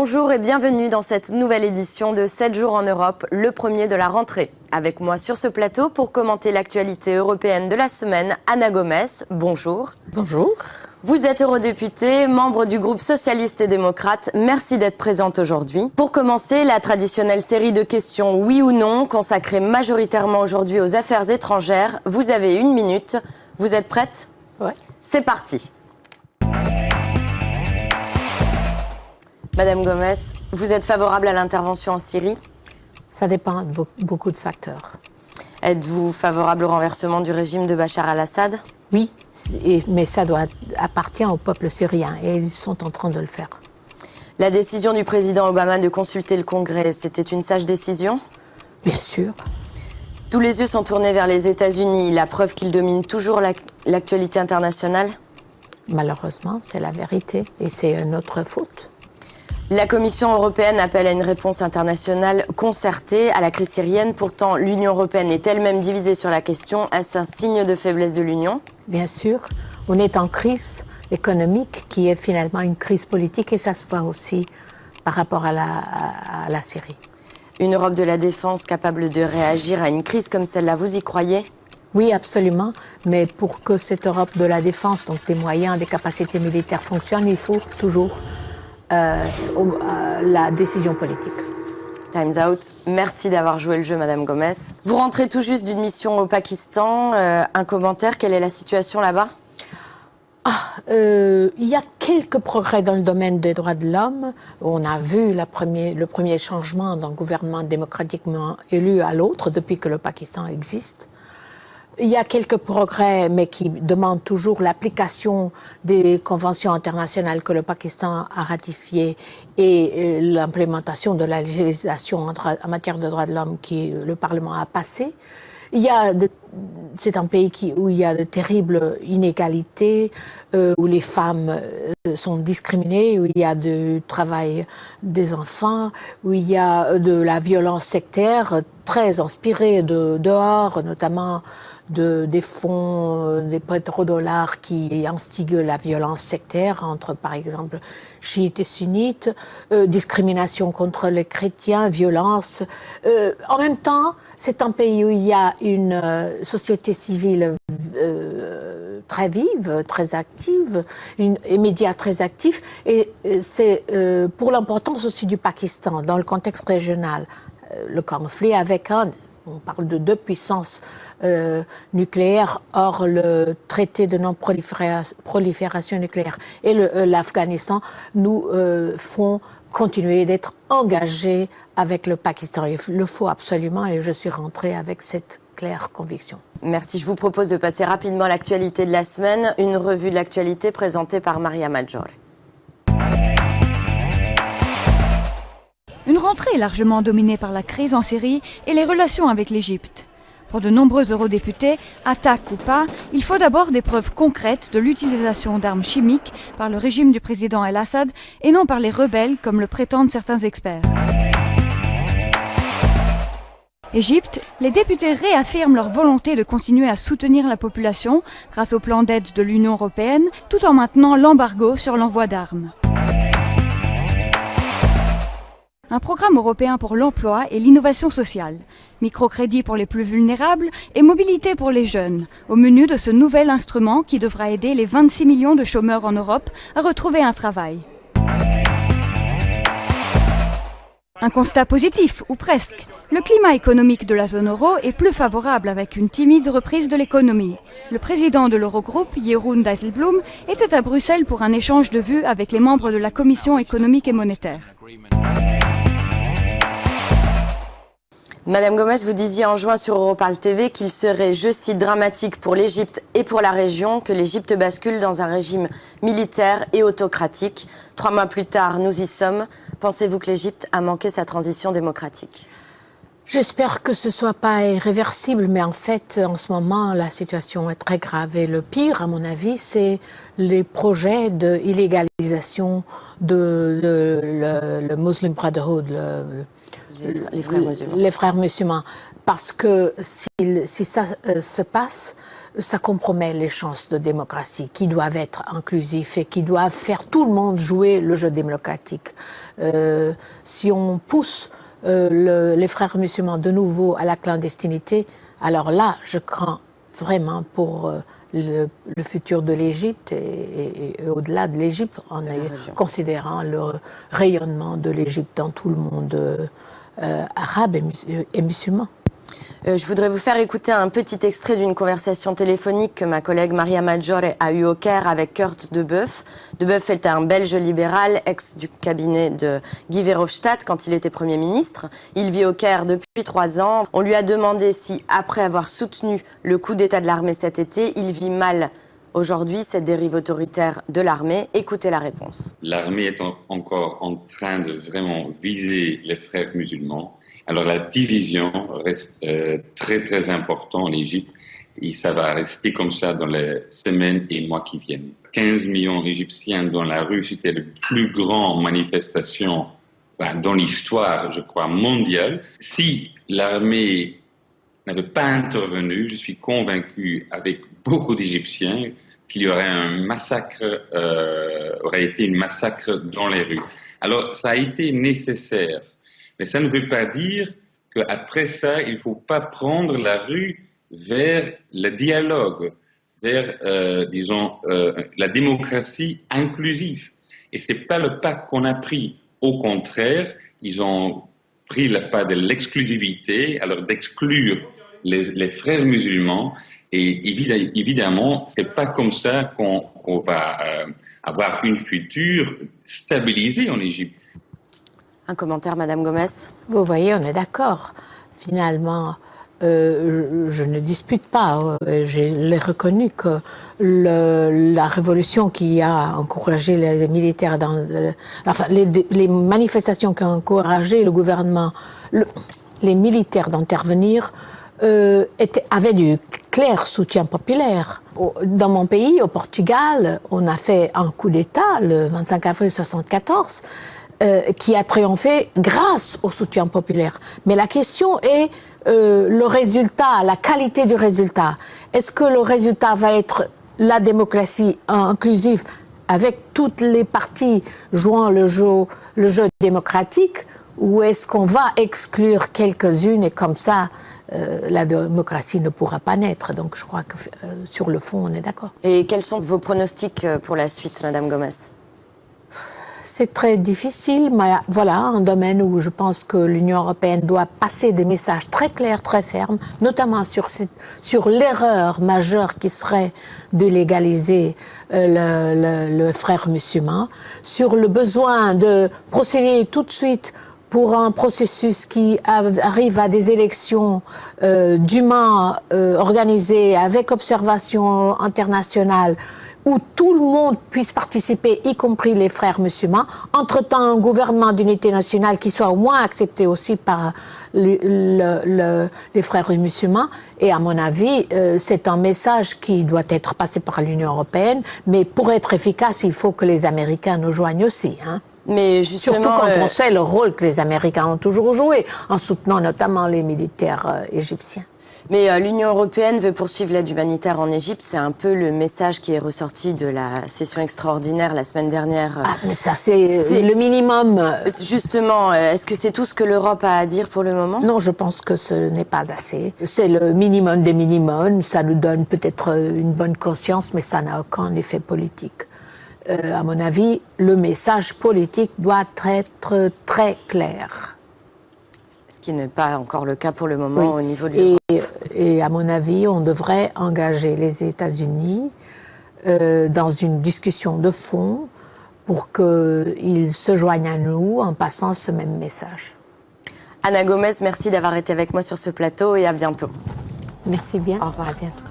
Bonjour et bienvenue dans cette nouvelle édition de 7 jours en Europe, le premier de la rentrée. Avec moi sur ce plateau pour commenter l'actualité européenne de la semaine, Ana Gomes. Bonjour. Bonjour. Vous êtes eurodéputée, membre du groupe socialiste et démocrate. Merci d'être présente aujourd'hui. Pour commencer, la traditionnelle série de questions oui ou non, consacrée majoritairement aujourd'hui aux affaires étrangères. Vous avez 1 minute. Vous êtes prête? Ouais. C'est parti. Madame Gomes, vous êtes favorable à l'intervention en Syrie? Ça dépend de beaucoup de facteurs. Êtes-vous favorable au renversement du régime de Bachar al-Assad? Oui, mais ça appartient au peuple syrien et ils sont en train de le faire. La décision du président Obama de consulter le Congrès, c'était une sage décision? Bien sûr. Tous les yeux sont tournés vers les États-Unis, la preuve qu'ils dominent toujours l'actualité internationale? Malheureusement, c'est la vérité et c'est notre faute. La Commission européenne appelle à une réponse internationale concertée à la crise syrienne. Pourtant, l'Union européenne est elle-même divisée sur la question. Est-ce un signe de faiblesse de l'Union? Bien sûr, on est en crise économique qui est finalement une crise politique et ça se voit aussi par rapport à la Syrie. Une Europe de la défense capable de réagir à une crise comme celle-là, vous y croyez? Oui, absolument, mais pour que cette Europe de la défense, donc des moyens, des capacités militaires fonctionne, il faut toujours la décision politique. Time's out. Merci d'avoir joué le jeu, Madame Gomes. Vous rentrez tout juste d'une mission au Pakistan. Un commentaire, quelle est la situation là-bas? Il y a quelques progrès dans le domaine des droits de l'homme. On a vu le premier changement d'un gouvernement démocratiquement élu à l'autre depuis que le Pakistan existe. Il y a quelques progrès, mais qui demandent toujours l'application des conventions internationales que le Pakistan a ratifiées et l'implémentation de la législation en matière de droits de l'homme que le Parlement a passée. C'est un pays où il y a de terribles inégalités, où les femmes sont discriminées, où il y a du travail des enfants, où il y a de la violence sectaire très inspirée de dehors, notamment des fonds, des pétrodollars qui instiguent la violence sectaire entre, par exemple, chiites et sunnites, discrimination contre les chrétiens, violence. En même temps, c'est un pays où il y a une société civile très vive, très active, et médias très actifs, et c'est pour l'importance aussi du Pakistan dans le contexte régional. Le conflit avec Inde, on parle de 2 puissances nucléaires, or le traité de non-prolifération nucléaire et l'Afghanistan nous font continuer d'être engagés avec le Pakistan. Il le faut absolument et je suis rentrée avec cette claire conviction. Merci. Je vous propose de passer rapidement à l'actualité de la semaine. Une revue de l'actualité présentée par Maria Maggiore. Une rentrée largement dominée par la crise en Syrie et les relations avec l'Égypte. Pour de nombreux eurodéputés, attaque ou pas, il faut d'abord des preuves concrètes de l'utilisation d'armes chimiques par le régime du président El-Assad et non par les rebelles comme le prétendent certains experts. Égypte, les députés réaffirment leur volonté de continuer à soutenir la population grâce au plan d'aide de l'Union européenne tout en maintenant l'embargo sur l'envoi d'armes. Un programme européen pour l'emploi et l'innovation sociale, microcrédit pour les plus vulnérables et mobilité pour les jeunes, au menu de ce nouvel instrument qui devra aider les 26 millions de chômeurs en Europe à retrouver un travail. Un constat positif, ou presque. Le climat économique de la zone euro est plus favorable avec une timide reprise de l'économie. Le président de l'Eurogroupe, Jeroen Dijsselbloem, était à Bruxelles pour un échange de vues avec les membres de la Commission économique et monétaire. Madame Gomes, vous disiez en juin sur Europarl TV qu'il serait, je cite, dramatique pour l'Égypte et pour la région que l'Égypte bascule dans un régime militaire et autocratique. 3 mois plus tard, nous y sommes. Pensez-vous que l'Égypte a manqué sa transition démocratique? J'espère que ce ne soit pas irréversible, mais en fait, en ce moment, la situation est très grave. Et le pire, à mon avis, c'est les projets d'illégalisation le Muslim Brotherhood, les frères musulmans. Les frères musulmans. Parce que si ça se passe, ça compromet les chances de démocratie qui doivent être inclusifs et qui doivent faire tout le monde jouer le jeu démocratique. Si on pousse les frères musulmans de nouveau à la clandestinité, alors là, je crains vraiment pour le futur de l'Égypte et au-delà de l'Égypte, en considérant le rayonnement de l'Égypte dans tout le monde arabe et musulman. Je voudrais vous faire écouter un petit extrait d'une conversation téléphonique que ma collègue Maria Maggiore a eue au Caire avec Kurt De Boeuf. De Boeuf est un Belge libéral, ex du cabinet de Guy Verhofstadt quand il était Premier ministre. Il vit au Caire depuis 3 ans. On lui a demandé si, après avoir soutenu le coup d'État de l'armée cet été, il vit mal aujourd'hui cette dérive autoritaire de l'armée. Écoutez la réponse. L'armée est encore en train de vraiment viser les frères musulmans. Alors la division reste très très importante en Égypte et ça va rester comme ça dans les semaines et mois qui viennent. 15 millions d'Égyptiens dans la rue, c'était la plus grande manifestation dans l'histoire, je crois, mondiale. Si l'armée n'avait pas intervenu, je suis convaincu avec beaucoup d'Égyptiens qu'il y aurait un massacre, aurait été un massacre dans les rues. Alors ça a été nécessaire. Mais ça ne veut pas dire qu'après ça, il ne faut pas prendre la rue vers le dialogue, vers, disons, la démocratie inclusive. Et ce n'est pas le pas qu'on a pris. Au contraire, ils ont pris le pas de l'exclusivité, alors d'exclure les frères musulmans. Et évidemment, ce n'est pas comme ça qu'on va avoir une future stabilisée en Égypte. Un commentaire, Madame Gomes? Vous voyez, on est d'accord. Finalement, je ne dispute pas. Je l'ai reconnu que la révolution qui a encouragé les militaires les manifestations qui ont encouragé le gouvernement, les militaires d'intervenir, avaient du clair soutien populaire. Dans mon pays, au Portugal, on a fait un coup d'État le 25 avril 1974. Qui a triomphé grâce au soutien populaire. Mais la question est le résultat, la qualité du résultat. Est-ce que le résultat va être la démocratie inclusive avec toutes les parties jouant le jeu démocratique, ou est-ce qu'on va exclure quelques-unes et comme ça la démocratie ne pourra pas naître? Donc je crois que sur le fond, on est d'accord. Et quels sont vos pronostics pour la suite, Madame Gomes? C'est très difficile, mais voilà un domaine où je pense que l'Union européenne doit passer des messages très clairs, très fermes, notamment sur l'erreur majeure qui serait de légaliser le frère musulman, sur le besoin de procéder tout de suite pour un processus qui arrive à des élections dûment organisées avec observation internationale, où tout le monde puisse participer, y compris les frères musulmans. Entre-temps, un gouvernement d'unité nationale qui soit au moins accepté aussi par les frères musulmans. Et à mon avis, c'est un message qui doit être passé par l'Union européenne. Mais pour être efficace, il faut que les Américains nous joignent aussi, hein. Mais justement, surtout quand on sait le rôle que les Américains ont toujours joué, en soutenant notamment les militaires égyptiens. Mais l'Union européenne veut poursuivre l'aide humanitaire en Égypte. C'est un peu le message qui est ressorti de la session extraordinaire la semaine dernière. Ah, mais ça, c'est le minimum. Justement, est-ce que c'est tout ce que l'Europe a à dire pour le moment? Non, je pense que ce n'est pas assez. C'est le minimum des minimums. Ça nous donne peut-être une bonne conscience, mais ça n'a aucun effet politique. À mon avis, le message politique doit être très clair. Ce qui n'est pas encore le cas pour le moment, oui, au niveau de l'Europe. Et à mon avis, on devrait engager les États-Unis dans une discussion de fond pour qu'ils se joignent à nous en passant ce même message. Ana Gomes, merci d'avoir été avec moi sur ce plateau et à bientôt. Merci bien. Au revoir, à bientôt.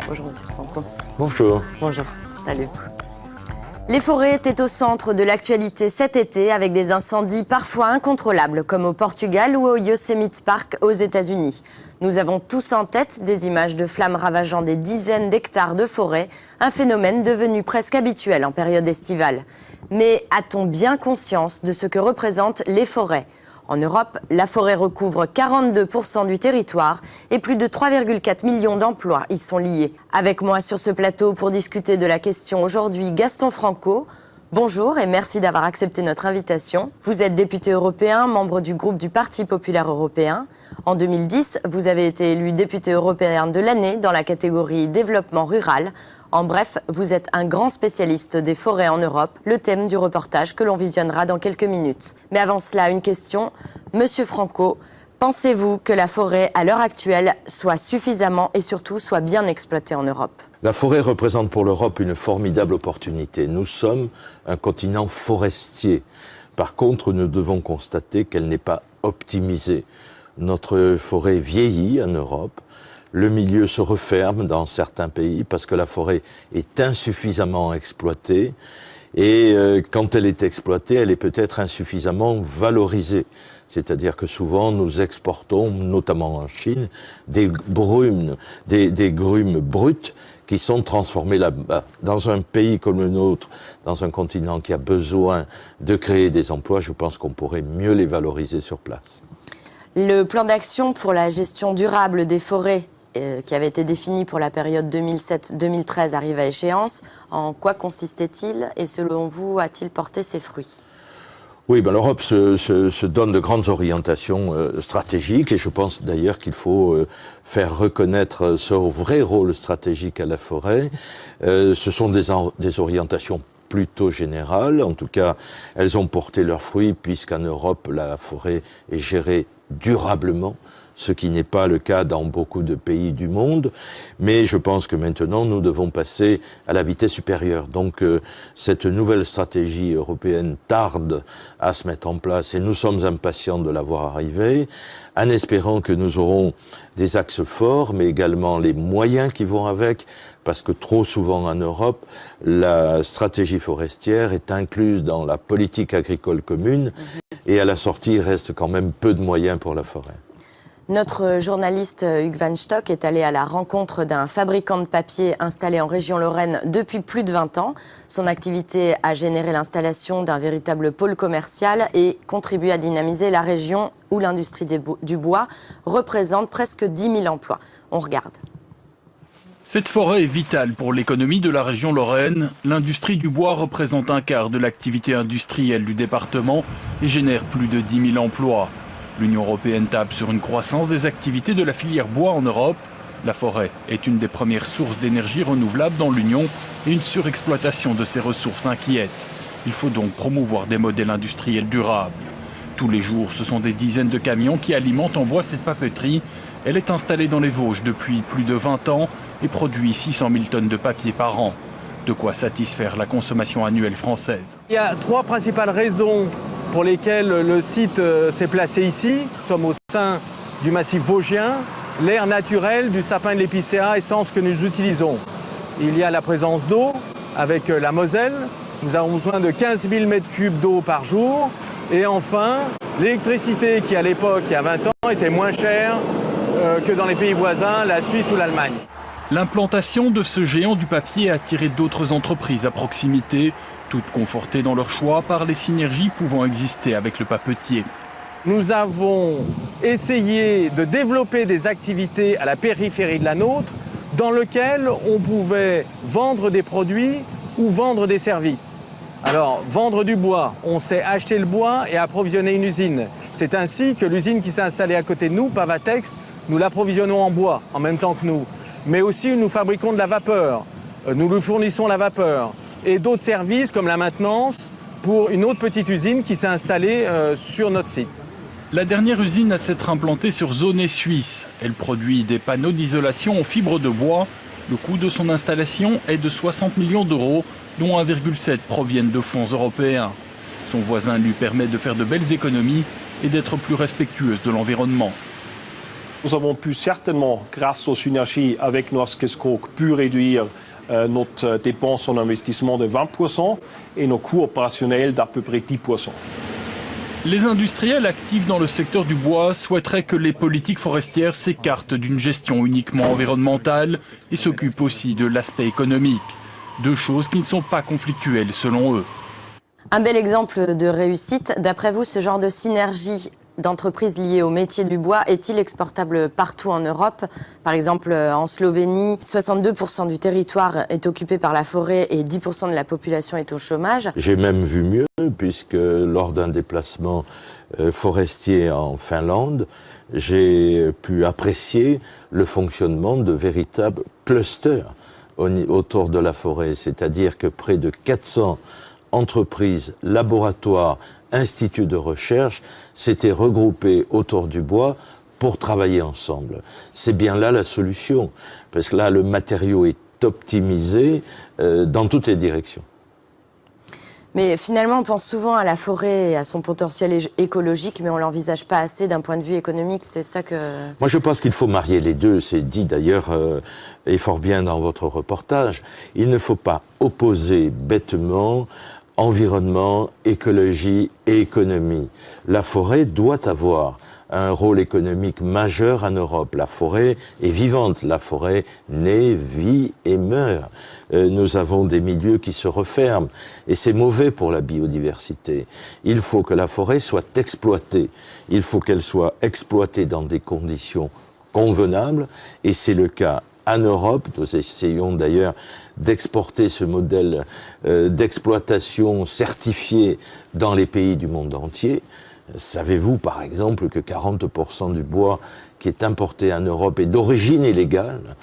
Bonjour, monsieur Franco. Bonjour. Bonjour. Salut. Les forêts étaient au centre de l'actualité cet été avec des incendies parfois incontrôlables comme au Portugal ou au Yosemite Park aux États-Unis. Nous avons tous en tête des images de flammes ravageant des dizaines d'hectares de forêt, un phénomène devenu presque habituel en période estivale. Mais a-t-on bien conscience de ce que représentent les forêts ? En Europe, la forêt recouvre 42% du territoire et plus de 3,4 millions d'emplois y sont liés. Avec moi sur ce plateau pour discuter de la question aujourd'hui, Gaston Franco. Bonjour et merci d'avoir accepté notre invitation. Vous êtes député européen, membre du groupe du Parti populaire européen. En 2010, vous avez été élu député européen de l'année dans la catégorie développement rural. En bref, vous êtes un grand spécialiste des forêts en Europe, le thème du reportage que l'on visionnera dans quelques minutes. Mais avant cela, une question. Monsieur Franco, pensez-vous que la forêt, à l'heure actuelle, soit suffisamment et surtout soit bien exploitée en Europe ? La forêt représente pour l'Europe une formidable opportunité. Nous sommes un continent forestier. Par contre, nous devons constater qu'elle n'est pas optimisée. Notre forêt vieillit en Europe. Le milieu se referme dans certains pays parce que la forêt est insuffisamment exploitée. Et quand elle est exploitée, elle est peut-être insuffisamment valorisée. C'est-à-dire que souvent, nous exportons, notamment en Chine, des grumes brutes qui sont transformées là-bas. Dans un pays comme le nôtre, dans un continent qui a besoin de créer des emplois, je pense qu'on pourrait mieux les valoriser sur place. Le plan d'action pour la gestion durable des forêts qui avait été défini pour la période 2007-2013 arrive à échéance. En quoi consistait-il et selon vous, a-t-il porté ses fruits ? Oui, l'Europe se donne de grandes orientations stratégiques et je pense d'ailleurs qu'il faut faire reconnaître ce vrai rôle stratégique à la forêt. Ce sont des orientations plutôt générales. En tout cas, elles ont porté leurs fruits puisqu'en Europe, la forêt est gérée durablement, ce qui n'est pas le cas dans beaucoup de pays du monde. Mais je pense que maintenant, nous devons passer à la vitesse supérieure. Donc, cette nouvelle stratégie européenne tarde à se mettre en place et nous sommes impatients de la voir arriver, en espérant que nous aurons des axes forts, mais également les moyens qui vont avec, parce que trop souvent en Europe, la stratégie forestière est incluse dans la politique agricole commune et à la sortie, il reste quand même peu de moyens pour la forêt. Notre journaliste Hugues Van Stock est allé à la rencontre d'un fabricant de papier installé en région Lorraine depuis plus de 20 ans. Son activité a généré l'installation d'un véritable pôle commercial et contribue à dynamiser la région où l'industrie du bois représente presque 10 000 emplois. On regarde. Cette forêt est vitale pour l'économie de la région Lorraine. L'industrie du bois représente un quart de l'activité industrielle du département et génère plus de 10 000 emplois. L'Union européenne tape sur une croissance des activités de la filière bois en Europe. La forêt est une des premières sources d'énergie renouvelable dans l'Union et une surexploitation de ces ressources inquiète. Il faut donc promouvoir des modèles industriels durables. Tous les jours, ce sont des dizaines de camions qui alimentent en bois cette papeterie. Elle est installée dans les Vosges depuis plus de 20 ans et produit 600 000 tonnes de papier par an. De quoi satisfaire la consommation annuelle française. Il y a trois principales raisons pour lesquelles le site s'est placé ici. Nous sommes au sein du massif vosgien, l'air naturel du sapin de l'épicéa, essence que nous utilisons. Il y a la présence d'eau avec la Moselle. Nous avons besoin de 15 000 m3 d'eau par jour. Et enfin, l'électricité qui à l'époque, il y a 20 ans, était moins chère que dans les pays voisins, la Suisse ou l'Allemagne. L'implantation de ce géant du papier a attiré d'autres entreprises à proximité, toutes confortées dans leur choix par les synergies pouvant exister avec le papetier. Nous avons essayé de développer des activités à la périphérie de la nôtre dans lesquelles on pouvait vendre des produits ou vendre des services. Alors, vendre du bois, on sait acheter le bois et approvisionner une usine. C'est ainsi que l'usine qui s'est installée à côté de nous, Pavatex, nous l'approvisionnons en bois en même temps que nous. Mais aussi, nous fabriquons de la vapeur. Nous lui fournissons la vapeur. Et d'autres services comme la maintenance pour une autre petite usine qui s'est installée sur notre site. La dernière usine à s'être implantée sur Zonay suisse. Elle produit des panneaux d'isolation en fibre de bois. Le coût de son installation est de 60 millions d'euros, dont 1,7 proviennent de fonds européens. Son voisin lui permet de faire de belles économies et d'être plus respectueuse de l'environnement. Nous avons pu certainement, grâce aux synergies avec Norske Skog, pu réduire notre dépense en investissement de 20% et nos coûts opérationnels d'à peu près 10%. Les industriels actifs dans le secteur du bois souhaiteraient que les politiques forestières s'écartent d'une gestion uniquement environnementale et s'occupent aussi de l'aspect économique. Deux choses qui ne sont pas conflictuelles selon eux. Un bel exemple de réussite. D'après vous, ce genre de synergie d'entreprises liées au métier du bois est-il exportable partout en Europe? Par exemple, en Slovénie, 62% du territoire est occupé par la forêt et 10% de la population est au chômage. J'ai même vu mieux, puisque lors d'un déplacement forestier en Finlande, j'ai pu apprécier le fonctionnement de véritables clusters autour de la forêt, c'est-à-dire que près de 400 entreprises, laboratoires, instituts de recherche s'étaient regroupés autour du bois pour travailler ensemble. C'est bien là la solution, parce que là, le matériau est optimisé dans toutes les directions. Mais finalement, on pense souvent à la forêt et à son potentiel écologique, mais on ne l'envisage pas assez d'un point de vue économique. C'est ça que... Moi, je pense qu'il faut marier les deux. C'est dit d'ailleurs, et fort bien dans votre reportage. Il ne faut pas opposer bêtement environnement, écologie et économie. La forêt doit avoir un rôle économique majeur en Europe. La forêt est vivante, la forêt naît, vit et meurt. Nous avons des milieux qui se referment et c'est mauvais pour la biodiversité. Il faut que la forêt soit exploitée. Il faut qu'elle soit exploitée dans des conditions convenables et c'est le cas en Europe. Nous essayons d'ailleurs d'exporter ce modèle d'exploitation certifié dans les pays du monde entier. Savez-vous, par exemple, que 40% du bois qui est importé en Europe est d'origine illégale?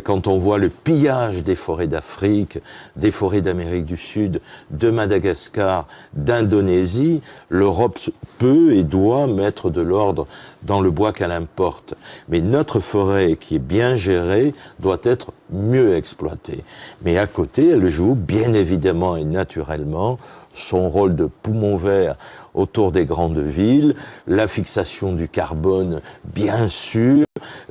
Quand on voit le pillage des forêts d'Afrique, des forêts d'Amérique du Sud, de Madagascar, d'Indonésie, l'Europe peut et doit mettre de l'ordre dans le bois qu'elle importe. Mais notre forêt, qui est bien gérée, doit être mieux exploitée. Mais à côté, elle joue bien évidemment et naturellement son rôle de poumon vert autour des grandes villes, la fixation du carbone, bien sûr,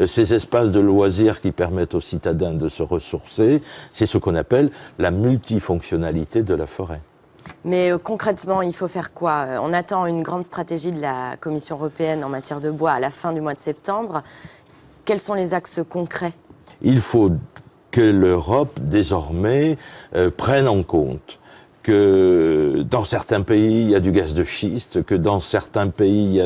ces espaces de loisirs qui permettent aux citadins de se ressourcer, c'est ce qu'on appelle la multifonctionnalité de la forêt. Mais concrètement, il faut faire quoi? On attend une grande stratégie de la Commission européenne en matière de bois à la fin du mois de septembre. Quels sont les axes concrets? Il faut que l'Europe, désormais, prenne en compte que dans certains pays, il y a du gaz de schiste, que dans certains pays,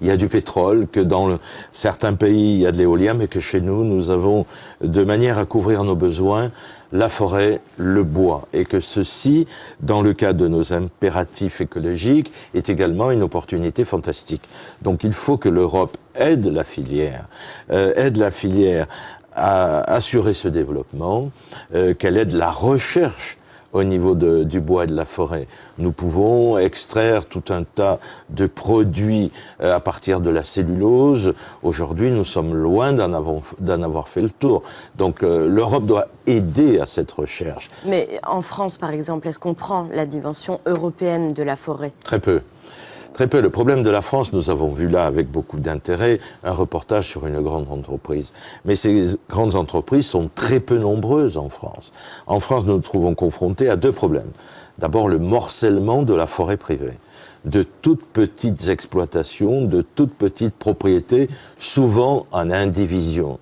il y a du pétrole, que dans certains pays, il y a de l'éolien, mais que chez nous, nous avons, de manière à couvrir nos besoins, la forêt, le bois, et que ceci, dans le cadre de nos impératifs écologiques, est également une opportunité fantastique. Donc il faut que l'Europe aide la filière à assurer ce développement, qu'elle aide la recherche au niveau du bois et de la forêt. Nous pouvons extraire tout un tas de produits à partir de la cellulose. Aujourd'hui, nous sommes loin d'en avoir fait le tour. Donc l'Europe doit aider à cette recherche. Mais en France, par exemple, est-ce qu'on prend la dimension européenne de la forêt? Très peu. Très peu. Le problème de la France, nous avons vu là avec beaucoup d'intérêt un reportage sur une grande entreprise. Mais ces grandes entreprises sont très peu nombreuses en France. En France, nous nous trouvons confrontés à deux problèmes. D'abord, le morcellement de la forêt privée. De toutes petites exploitations, de toutes petites propriétés, souvent en indivision.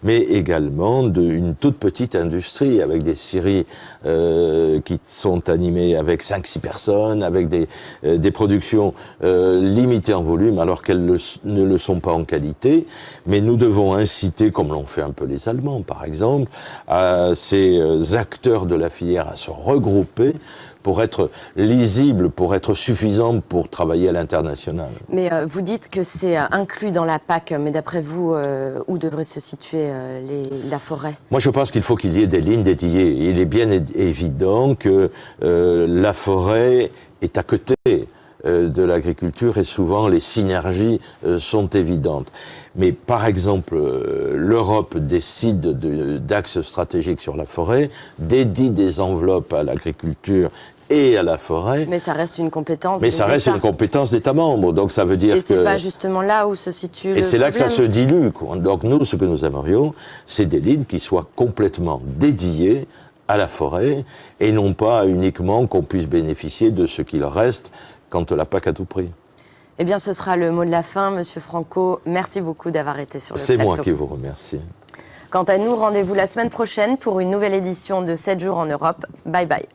Mais également d'une toute petite industrie avec des scieries qui sont animées avec 5-6 personnes, avec des productions limitées en volume alors qu'elles ne le sont pas en qualité. Mais nous devons inciter, comme l'ont fait un peu les Allemands par exemple, à ces acteurs de la filière à se regrouper pour être lisible, pour être suffisant pour travailler à l'international. Mais vous dites que c'est inclus dans la PAC, mais d'après vous, où devrait se situer la forêt? Moi, je pense qu'il faut qu'il y ait des lignes dédiées. Il est bien évident que la forêt est à côté de l'agriculture et souvent les synergies sont évidentes. Mais par exemple, l'Europe décide d'axes stratégiques sur la forêt, dédie des enveloppes à l'agriculture et à la forêt. Mais ça reste une compétence des États. Mais ça reste une compétence d'États membres. Donc ça veut dire que... Et c'est pas justement là où se situe le problème. Et c'est là que ça se dilue, quoi. Donc nous, ce que nous aimerions, c'est des lignes qui soient complètement dédiées à la forêt et non pas uniquement qu'on puisse bénéficier de ce qu'il reste quand la PAC a tout pris. Eh bien, ce sera le mot de la fin, Monsieur Franco. Merci beaucoup d'avoir été sur le plateau. C'est moi qui vous remercie. Quant à nous, rendez-vous la semaine prochaine pour une nouvelle édition de 7 jours en Europe. Bye bye.